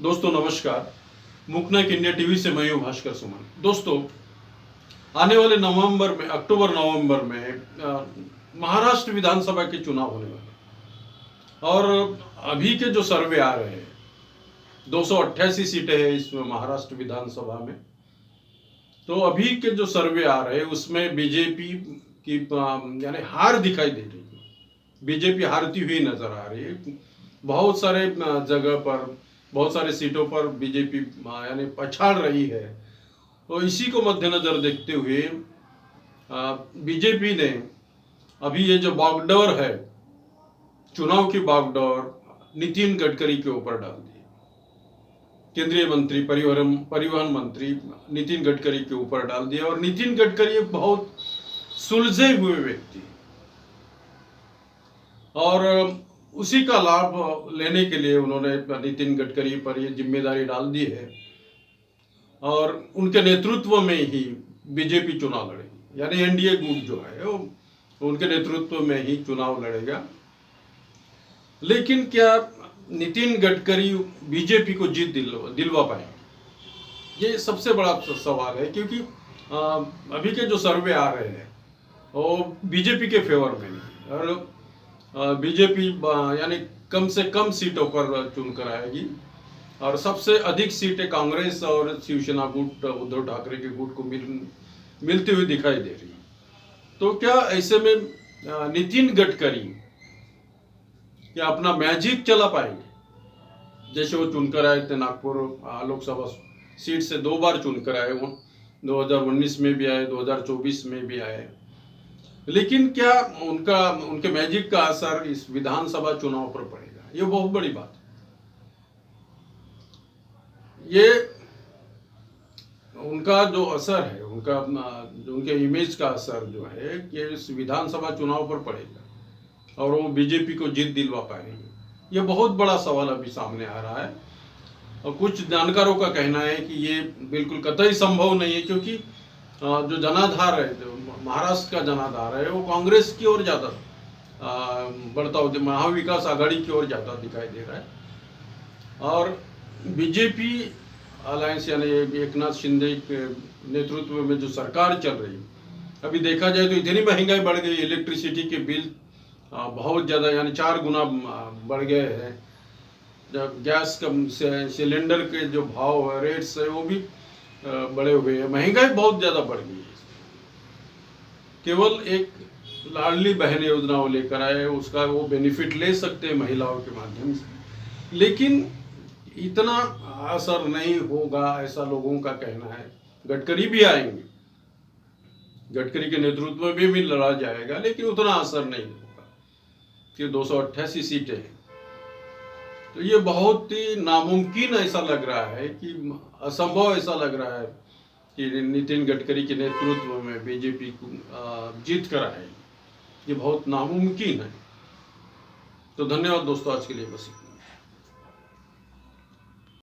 दोस्तों नमस्कार। मुकनेक India TV से मैं हूं भास्कर सुमन। दोस्तों, आने वाले अक्टूबर नवंबर में महाराष्ट्र विधानसभा के चुनाव होने वाले और अभी के जो सर्वे आ रहे हैं 288 सीटें हैं इस महाराष्ट्र विधानसभा में। तो अभी के जो सर्वे आ रहे हैं उसमें बीजेपी की यानी हार दिखाई दे रही है। बीजेपी हारती हुई नजर आ रही है। बहुत सारे जगह पर, बहुत सारे सीटों पर बीजेपी यानी पछाड़ रही है। तो इसी को मद्देनजर देखते हुए बीजेपी ने अभी ये जो बागडोर है, चुनाव की बागडोर नितिन गडकरी के ऊपर डाल दी। केंद्रीय मंत्री, परिवहन मंत्री नितिन गडकरी के ऊपर डाल दिया। और नितिन गडकरी एक बहुत सुलझे हुए व्यक्ति और उसी का लाभ लेने के लिए उन्होंने नितिन गडकरी पर ये जिम्मेदारी डाल दी है और उनके नेतृत्व में ही बीजेपी चुनाव लड़ेगी। यानी एनडीए गुट जो है वो उनके नेतृत्व में ही चुनाव लड़ेगा। लेकिन क्या नितिन गडकरी बीजेपी को जीत दिलवा पाएंगे? ये सबसे बड़ा सवाल है, क्योंकि अभी के जो सर्वे आ रहे हैं वो बीजेपी के फेवर में नहीं और बीजेपी यानी कम से कम सीटों पर चुनकर आएगी और सबसे अधिक सीटें कांग्रेस और शिवसेना गुट, उद्धव ठाकरे के गुट को मिलती हुई दिखाई दे रही है। तो क्या ऐसे में नितिन गडकरी क्या अपना मैजिक चला पाएंगे? जैसे वो चुनकर आए थे नागपुर लोकसभा सीट से 2 बार चुनकर आए, वो 2019 में भी आए, 2024 में भी आए। लेकिन क्या उनके मैजिक का असर इस विधानसभा चुनाव पर पड़ेगा? ये बहुत बड़ी बात है। ये उनका जो असर है, उनके इमेज का असर जो है कि इस विधानसभा चुनाव पर पड़ेगा और वो बीजेपी को जीत दिलवा पाएंगे। ये बहुत बड़ा सवाल अभी सामने आ रहा है और कुछ जानकारों का कहना है कि ये बिल्कुल कतई संभव नहीं है, क्योंकि जो जनाधार है, जो महाराष्ट्र का जनाधार है, वो कांग्रेस की ओर ज्यादा बढ़ता हुआ, महाविकास आघाड़ी की ओर ज्यादा दिखाई दे रहा है। और बीजेपी अलायंस यानी एकनाथ शिंदे के नेतृत्व में जो सरकार चल रही है, अभी देखा जाए तो इतनी महंगाई बढ़ गई, इलेक्ट्रिसिटी के बिल बहुत ज़्यादा यानी 4 गुना बढ़ गए हैं। जब गैस का सिलेंडर के जो भाव है, रेट्स है, वो भी बढ़े हुए हैं। महंगाई बहुत ज़्यादा बढ़ गई है। केवल एक लाडली बहन योजना वो लेकर आए, उसका वो बेनिफिट ले सकते हैं महिलाओं के माध्यम से, लेकिन इतना असर नहीं होगा ऐसा लोगों का कहना है। गडकरी भी आएंगे, गडकरी के नेतृत्व में भी लड़ा जाएगा, लेकिन उतना असर नहीं होगा कि 288 सीटें हैं। तो ये बहुत ही नामुमकिन ऐसा लग रहा है, कि असंभव ऐसा लग रहा है कि नितिन गडकरी के नेतृत्व में बीजेपी को जीत कर आएगी। ये बहुत नामुमकिन है। तो धन्यवाद दोस्तों, आज के लिए बस इतना।